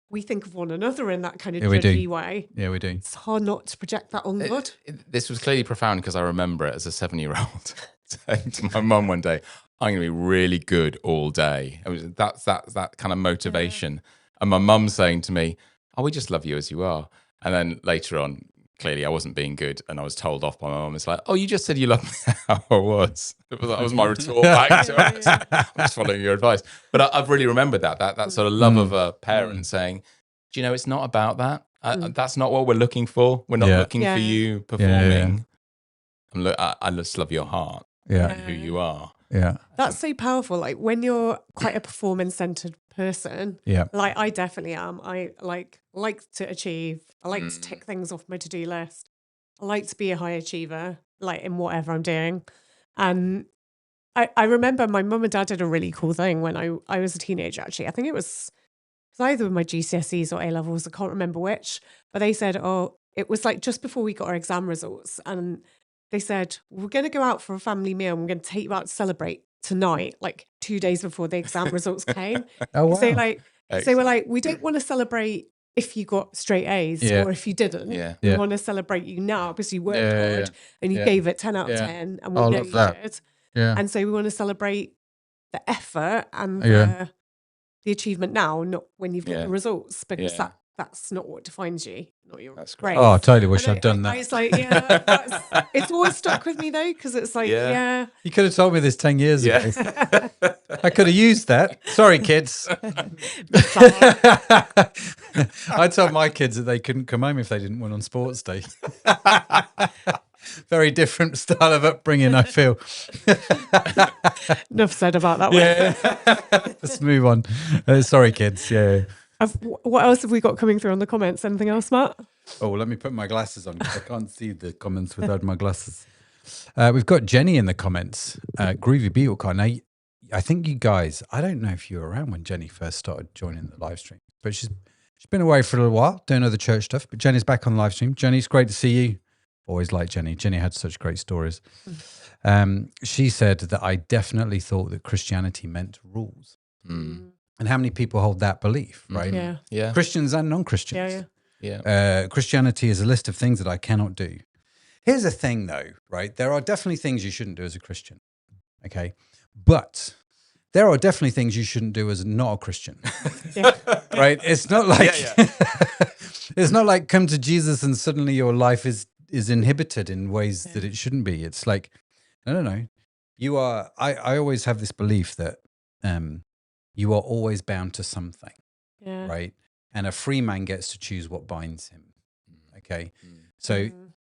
we think of one another in that kind of judgy way. Yeah, we do. It's hard not to project that on God. This was clearly profound because I remember it as a 7-year-old saying to my mum one day, I'm going to be really good all day. That's that kind of motivation. And my mum saying to me, we just love you as you are. And then later on, clearly I wasn't being good, and I was told off by my mum. It's like, you just said you loved me how I was. That was my retort back to it. I'm just following your advice. But I've really remembered that sort of love of a parent saying, do you know, it's not about that. That's not what we're looking for. We're not looking for you performing. I just love your heart and who you are. Yeah. That's so powerful. Like, when you're quite a performance-centered person, like I definitely am. I like to achieve. I like to tick things off my to-do list. I like to be a high achiever, like in whatever I'm doing. And I remember my mum and dad did a really cool thing when I was a teenager, actually. I think it was either with my GCSEs or A-levels. I can't remember which. But they said, it was like just before we got our exam results. And they said, we're going to go out for a family meal. And we're going to take you out to celebrate tonight, like 2 days before the exam results came. Oh, wow. So we're like, we don't want to celebrate if you got straight A's or if you didn't. We want to celebrate you now because you worked hard and you gave it 10 out of 10. And we know you did. And so we want to celebrate the effort and the achievement now, not when you've got the results, because that's not what defines you. Not your grades. Oh, I totally wish I'd done that. I was like, it's always stuck with me though, because it's like, You could have told me this 10 years ago. I could have used that. Sorry, kids. I told my kids that they couldn't come home if they didn't win on sports day. Very different style of upbringing, I feel. Enough said about that one. Let's move on. Sorry, kids. What else have we got coming through on the comments? Anything else, Matt? Oh, let me put my glasses on. I can't see the comments without my glasses. We've got Jenny in the comments. Groovy Beetle Car. Now, I think you guys, I don't know if you were around when Jenny first started joining the live stream, but she's She's been away for a little while doing other church stuff, but Jenny's back on the live stream. Jenny, it's great to see you. Always like Jenny. Jenny had such great stories. She said that I definitely thought that Christianity meant rules. And how many people hold that belief, right? Yeah. Christians and non-Christians. Yeah. Christianity is a list of things that I cannot do. Here's the thing though, right? There are definitely things you shouldn't do as a Christian, okay? But there are definitely things you shouldn't do as not a Christian, right? It's not like it's not like come to Jesus and suddenly your life is inhibited in ways that it shouldn't be. It's like, no. You are. I always have this belief that you are always bound to something, right? And a free man gets to choose what binds him. Okay, so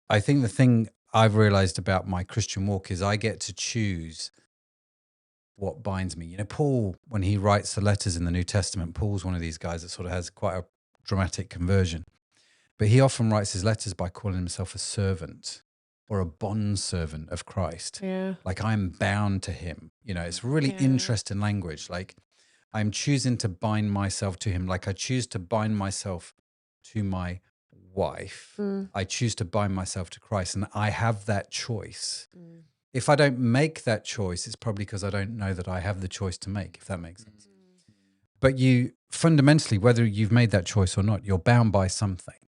I think the thing I've realized about my Christian walk is I get to choose what binds me. You know, Paul, when he writes the letters in the New Testament, Paul's one of these guys that sort of has quite a dramatic conversion. But he often writes his letters by calling himself a servant or a bond servant of Christ. Yeah. Like I'm bound to him. You know, it's really interesting language. Like I'm choosing to bind myself to him. Like I choose to bind myself to my wife. I choose to bind myself to Christ. And I have that choice. If I don't make that choice, it's probably because I don't know that I have the choice to make, if that makes sense. But you fundamentally, whether you've made that choice or not, you're bound by something,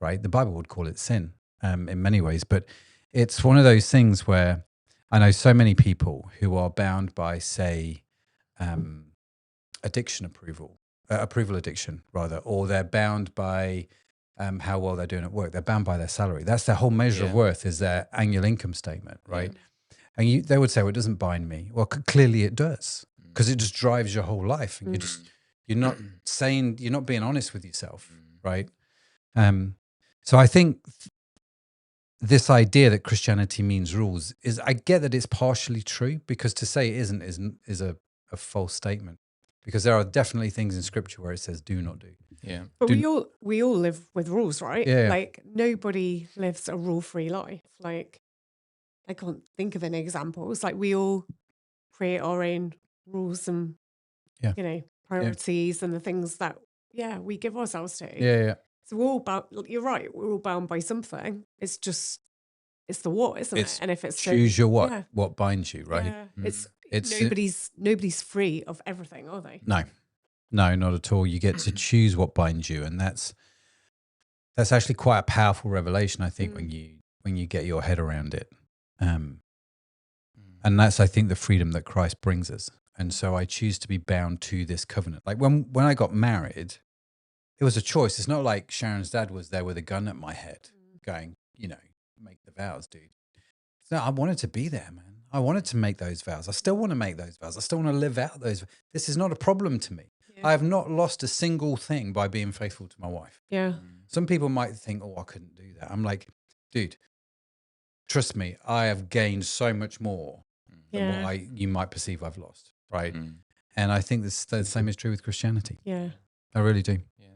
right? The Bible would call it sin in many ways, but it's one of those things where I know so many people who are bound by, say, approval addiction rather, or they're bound by how well they're doing at work. They're bound by their salary. That's their whole measure of worth, is their annual income statement, right? And they would say, well, it doesn't bind me. Well, clearly it does, because it just drives your whole life. And you're not saying, you're not being honest with yourself, right? So I think this idea that Christianity means rules is, I get that it's partially true, because to say it isn't is a false statement, because there are definitely things in Scripture where it says do not do. Yeah. But we all live with rules, right? Yeah. Like nobody lives a rule-free life. Like I can't think of any examples. Like we all create our own rules and priorities and the things that we give ourselves to. Yeah. So we're all bound. You're right. We're all bound by something. It's just the what, isn't it? And if it's choose your what binds you, right? Yeah. It's nobody's free of everything, are they? No, not at all. You get to choose what binds you, and that's actually quite a powerful revelation, I think, when you get your head around it. And that's, I think, the freedom that Christ brings us. And so I choose to be bound to this covenant. Like when I got married, it was a choice. It's not like Sharon's dad was there with a gun at my head going, make the vows, dude. No, I wanted to be there, man. I wanted to make those vows. I still want to make those vows. I still want to live out those. This is not a problem to me. Yeah. I have not lost a single thing by being faithful to my wife. Yeah. Some people might think, I couldn't do that. I'm like, dude, trust me, I have gained so much more than what you might perceive I've lost, right? And I think the same is true with Christianity. Yeah. I really do. Yeah.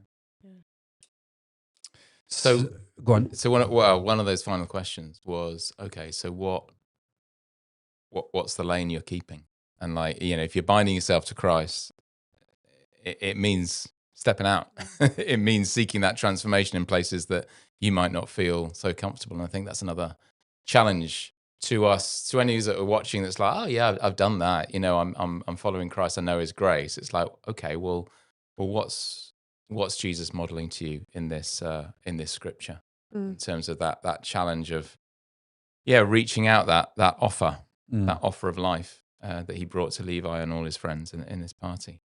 So go on. So one of those final questions was, okay, so what's the lane you're keeping? And like, if you're binding yourself to Christ, it means stepping out. It means seeking that transformation in places that you might not feel so comfortable. And I think that's another challenge to us, to any that are watching, that's like, oh yeah, I've done that. I'm following Christ. I know His grace. It's like, okay, well, what's Jesus modeling to you in this scripture, in terms of that challenge of reaching out that offer, that offer of life that He brought to Levi and all his friends in this party.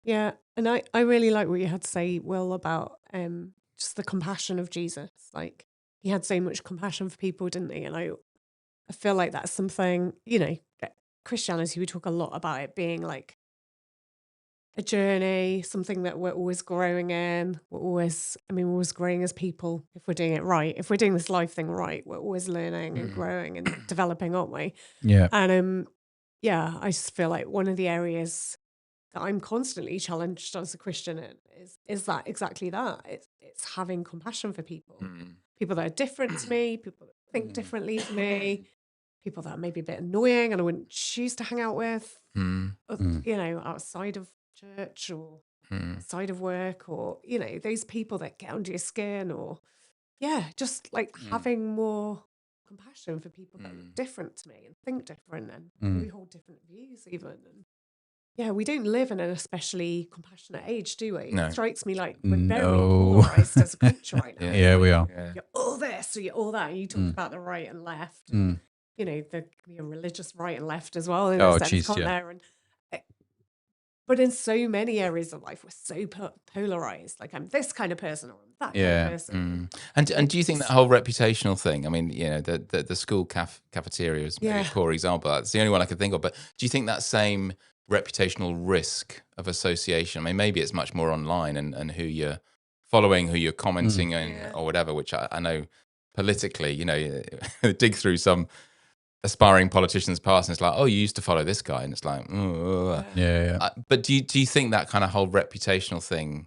Yeah, and I really like what you had to say, Will, about just the compassion of Jesus. Like He had so much compassion for people, didn't He? And I feel like that's something, Christianity, we talk a lot about it being like a journey, something that we're always growing in. We're always growing as people if we're doing it right. If we're doing this life thing right, we're always learning and growing and developing, aren't we? Yeah. And I just feel like one of the areas that I'm constantly challenged as a Christian in is that exactly that. It's having compassion for people. People that are different to me, people that think differently to me, people that are maybe a bit annoying and I wouldn't choose to hang out with, outside of church or outside of work, or, those people that get under your skin, or, just like having more compassion for people that look different to me and think different and maybe hold different views even. And we don't live in an especially compassionate age, do we? No. It strikes me like we're very polarized as a culture right now. Yeah, we are. Yeah. You're all this or you're all that. And you talk about the right and left. And, there can be a religious right and left as well in a sense, can't there? And, but in so many areas of life, we're so polarized. Like, I'm this kind of person or I'm that kind of person. And do you think that whole reputational thing? I mean, the school cafeteria is maybe a poor example. That's the only one I could think of. But do you think that same reputational risk of association? I mean, maybe it's much more online and who you're following, who you're commenting on, or whatever. Which I know politically, dig through some aspiring politicians past, and it's like, oh, you used to follow this guy, and it's like, but do you think that kind of whole reputational thing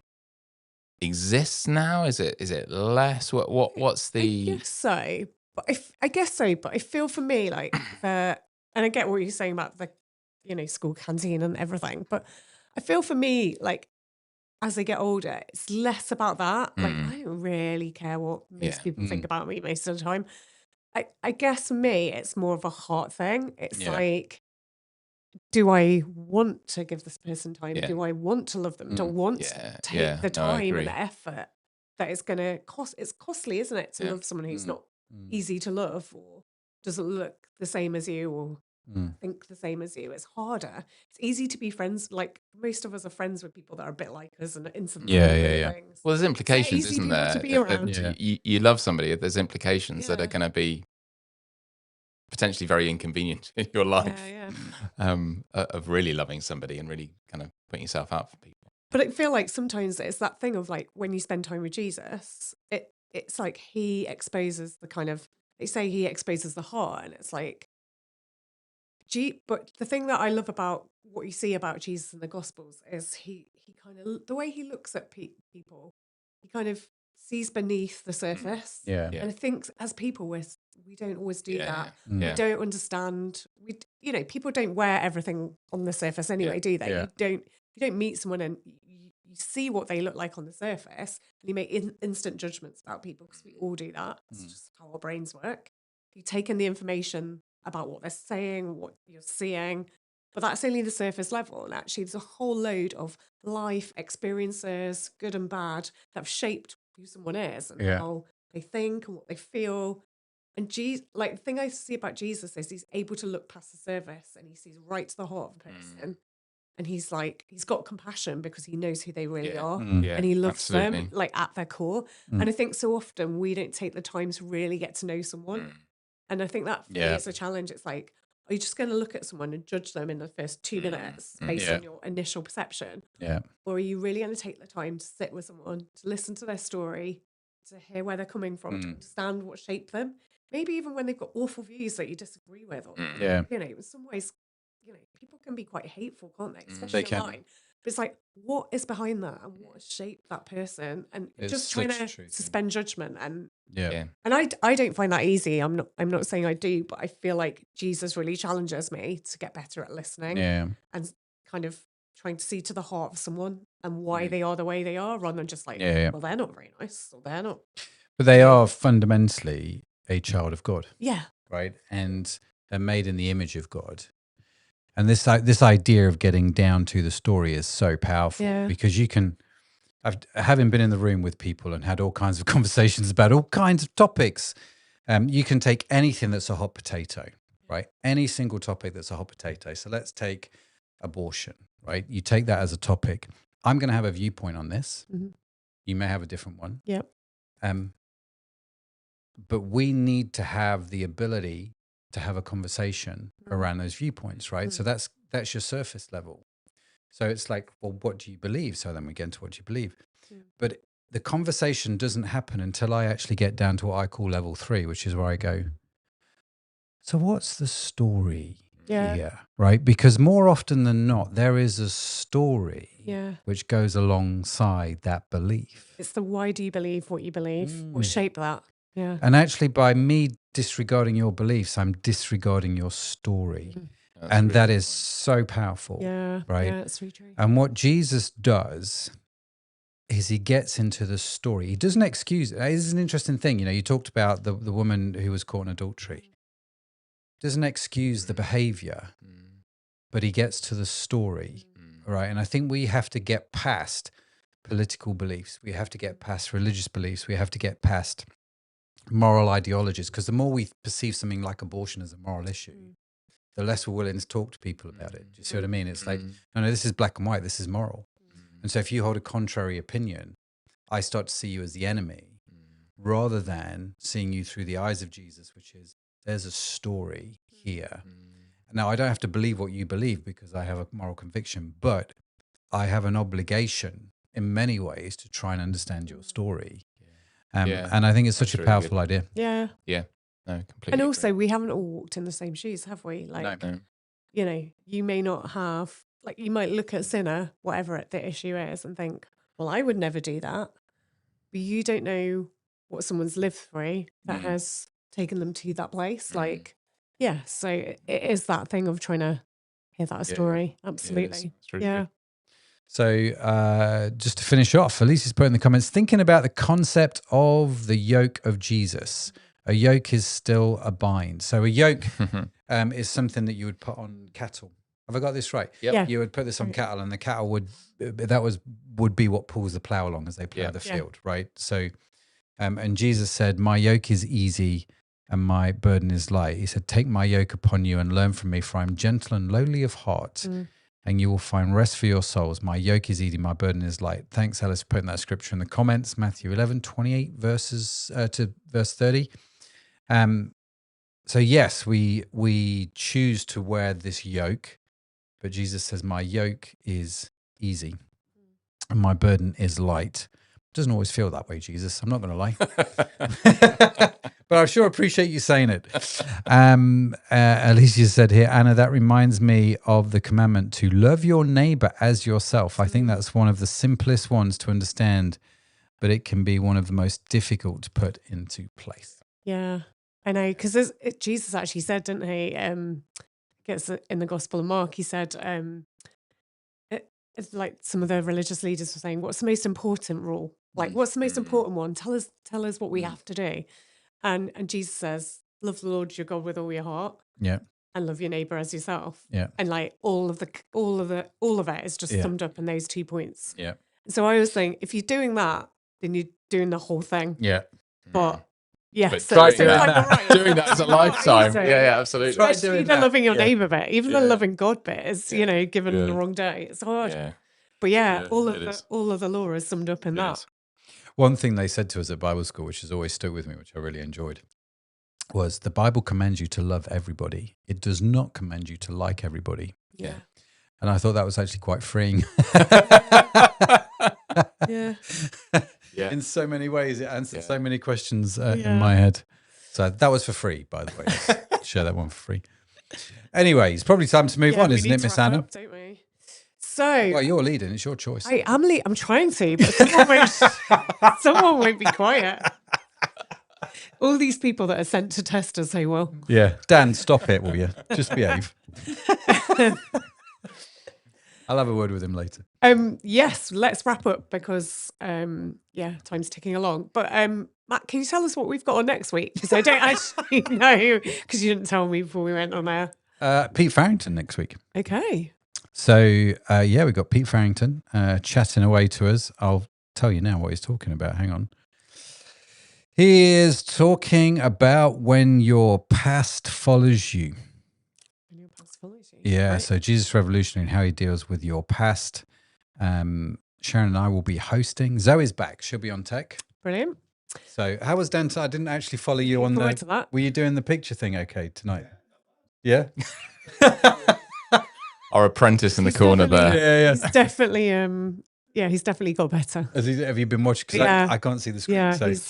exists now? Is it less? What's the? I guess so, but I guess so. But I feel for me like and I get what you're saying about the school canteen and everything, but I feel for me like as I get older, it's less about that. Like I don't really care what most people think about me most of the time. I guess for me, it's more of a heart thing. It's like, do I want to give this person time? Do I want to love them? Do I want to take the time and the effort that it's going to cost? It's costly, isn't it, to love someone who's not easy to love or doesn't look the same as you or think the same as you. It's harder. It's easy to be friends. Like most of us are friends with people that are a bit like us and into the things. Well, there's implications, isn't there? To be around. You love somebody. There's implications that are going to be potentially very inconvenient in your life of really loving somebody and really kind of putting yourself out for people. But I feel like sometimes it's that thing of like when you spend time with Jesus, it's like he exposes the kind of, they say he exposes the heart, and it's like, but the thing that I love about what you see about Jesus in the Gospels is he kind of, the way he looks at people, he kind of sees beneath the surface. And I think as people, we don't always do that. We don't understand. People don't wear everything on the surface anyway, do they? You don't meet someone and you see what they look like on the surface, and you make instant judgments about people because we all do that. It's just how our brains work. You take in the information about what they're saying, what you're seeing, but that's only the surface level. And actually, there's a whole load of life experiences, good and bad, that have shaped who someone is and how they think and what they feel. And the thing I see about Jesus is he's able to look past the surface and he sees right to the heart of a person. And he's got compassion because he knows who they really are, and he loves them like at their core. And I think so often we don't take the time to really get to know someone. And I think that for me is a challenge. It's like, are you just going to look at someone and judge them in the first 2 minutes based on your initial perception? Or are you really going to take the time to sit with someone, to listen to their story, to hear where they're coming from, to understand what shaped them? Maybe even when they've got awful views that you disagree with, or in some ways, people can be quite hateful, can't they? Especially online. But it's like, what is behind that, and what has shaped that person? And it's just trying to suspend judgment. And and I don't find that easy. I'm not saying I do, but I feel like Jesus really challenges me to get better at listening and kind of trying to see to the heart of someone and why they are the way they are, rather than just like, well, they're not very nice, or they're not. But they are fundamentally a child of God. Yeah. Right? And they're made in the image of God. And this idea of getting down to the story is so powerful because you can, having been in the room with people and had all kinds of conversations about all kinds of topics, you can take anything that's a hot potato, right? Any single topic that's a hot potato. So let's take abortion, right? You take that as a topic. I'm going to have a viewpoint on this. You may have a different one. Yep. But we need to have the ability to have a conversation around those viewpoints, right? So that's your surface level. So it's like, well, what do you believe? So then we get into what you believe. But the conversation doesn't happen until I actually get down to what I call level 3, which is where I go, so what's the story here, right? Because more often than not, there is a story which goes alongside that belief. It's the why do you believe what you believe? What shape that? Yeah. And actually by me disregarding your beliefs, I'm disregarding your story. And that is so powerful. Yeah. Right? Yeah, it's really true. And what Jesus does is he gets into the story. He doesn't excuse it. This is an interesting thing. You know, you talked about the woman who was caught in adultery. Doesn't excuse the behavior, but he gets to the story, right? And I think we have to get past political beliefs. We have to get past religious beliefs. We have to get past moral ideologies, because the more we perceive something like abortion as a moral issue, the less we're willing to talk to people about it. Do you see what I mean? It's like, no, this is black and white. This is moral. And so if you hold a contrary opinion, I start to see you as the enemy rather than seeing you through the eyes of Jesus, which is, there's a story here. Now, I don't have to believe what you believe because I have a moral conviction, but I have an obligation in many ways to try and understand your story. And I think it's such a powerful idea. Yeah. Yeah. No, completely. And also, agree. we haven't all walked in the same shoes, have we? Like, No. you know, you may not have, like, you might look at a sinner, whatever the issue is, and think, well, I would never do that. But you don't know what someone's lived through that has taken them to that place. Like, yeah. So it is that thing of trying to hear that story. Absolutely. Yeah. Good. So just to finish off, Alicia's put in the comments, thinking about the concept of the yoke of Jesus. A yoke is still a bind. So a yoke is something that you would put on cattle. Have I got this right? Yep. Yeah. You would put this on cattle, and the cattle would be what pulls the plow along as they plow the field, right? So, and Jesus said, "My yoke is easy and my burden is light." He said, "Take my yoke upon you and learn from me, for I am gentle and lowly of heart, and you will find rest for your souls. My yoke is easy, my burden is light." Thanks, Alice, for putting that scripture in the comments. Matthew 11:28 to verse 30. So yes, we choose to wear this yoke, but Jesus says, "My yoke is easy and my burden is light." It doesn't always feel that way, Jesus. I'm not going to lie, but I sure appreciate you saying it. Alicia said here, Anna, that reminds me of the commandment to love your neighbor as yourself. I think that's one of the simplest ones to understand, but it can be one of the most difficult to put into place. Yeah, I know, because Jesus actually said, didn't he? Gets in the Gospel of Mark, he said, it's like some of the religious leaders were saying, "What's the most important rule? Like, what's the most important one? Tell us what we have to do." And Jesus says, "Love the Lord your God with all your heart." Yeah. And love your neighbor as yourself. Yeah. And like all of it is just summed up in those 2 points. Yeah. So I was saying, if you're doing that, then you're doing the whole thing. Yeah. But yeah, But so doing you're that, right. doing that as a lifetime. easy. Yeah, absolutely. Try Especially doing the that. loving your neighbor bit, even the Yeah. loving God bit is, given the wrong day. It's hard. Yeah. But Yeah, all it is. of the law is summed up in that. Yes. One thing they said to us at Bible school, which has always stuck with me, which I really enjoyed, was the Bible commands you to love everybody. It does not command you to like everybody. Yeah. And I thought that was actually quite freeing. Yeah. Yeah. In so many ways, it answered Yeah. so many questions in my head. So that was for free, by the way. Let's share that one for free. Anyway, it's probably time to move on, we isn't need it, to Miss wrap Anna? up, don't we? So Well, you're leading. It's your choice. I'm trying to, but someone won't be quiet. All these people that are sent to test us say, well. Yeah. Dan, stop it, will you? Just behave. I'll have a word with him later. Yes, let's wrap up because time's ticking along. But Matt, can you tell us what we've got on next week? Because I don't actually know, because you didn't tell me before we went on air. Pete Farrington next week. Okay. So, we've got Pete Farrington chatting away to us. I'll tell you now what he's talking about. Hang on. He is talking about when your past follows you. When your past follows you. Yeah, Right. so Jesus Revolutionary and how he deals with your past. Sharon and I will be hosting. Zoe's back. She'll be on tech. Brilliant. So how was Dan? I didn't actually follow you on Forward to that. Were you doing the picture thing okay tonight? Yeah? Our apprentice in the He's corner definitely- there. He's definitely, he's definitely got better. Have you been watching? 'Cause Yeah. I can't see the screen. Yeah, so. he's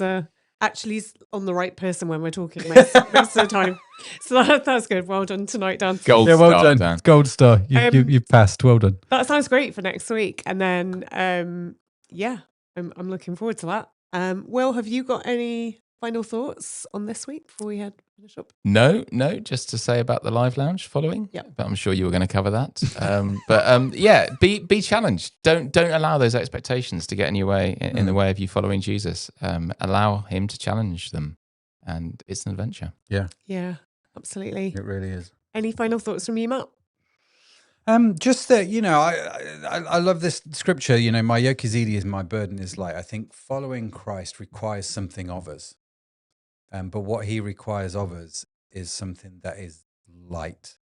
he's on the right person when we're talking most of the time. So that's good. Well done tonight, Dan. Gold Yeah, well star, done. Dan. Gold star. You've passed. Well done. That sounds great for next week. And then, I'm looking forward to that. Will, have you got any final thoughts on this week before we finish up? No, just to say about the live lounge following. Yep. But I'm sure you were going to cover that. Be challenged. Don't allow those expectations to get in your way, in the way of you following Jesus. Allow him to challenge them, and it's an adventure. Yeah, absolutely. It really is. Any final thoughts from you, Matt? Just that, I love this scripture, my yoke is easy and my burden is light. I think following Christ requires something of us. But what he requires of us is something that is light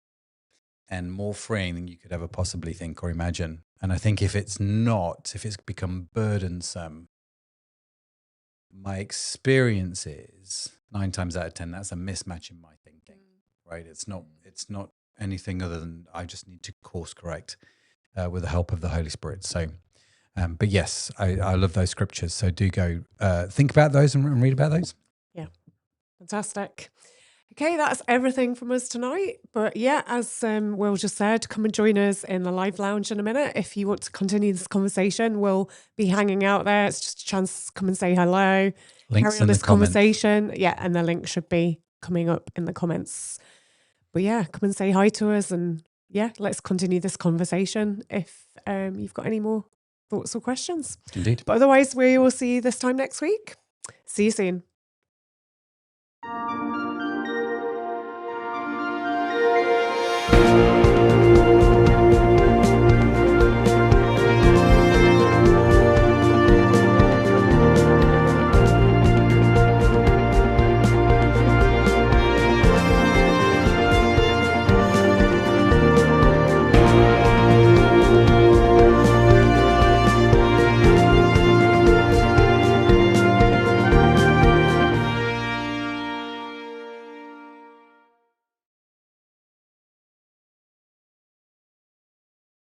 and more freeing than you could ever possibly think or imagine. And I think if it's become burdensome, my experience is 9 times out of 10, that's a mismatch in my thinking, right? It's not anything other than I just need to course correct with the help of the Holy Spirit. So, but yes, I love those scriptures. So do go think about those and read about those. Yeah, fantastic. Okay, that's everything from us tonight. But yeah, as Will just said, come and join us in the live lounge in a minute. If you want to continue this conversation, we'll be hanging out there. It's just a chance to come and say hello. Links carry on in the this comments. conversation. Yeah, and the link should be coming up in the comments. But yeah, come and say hi to us, and yeah, let's continue this conversation if you've got any more thoughts or questions. Indeed. But otherwise, we will see you this time next week. See you soon.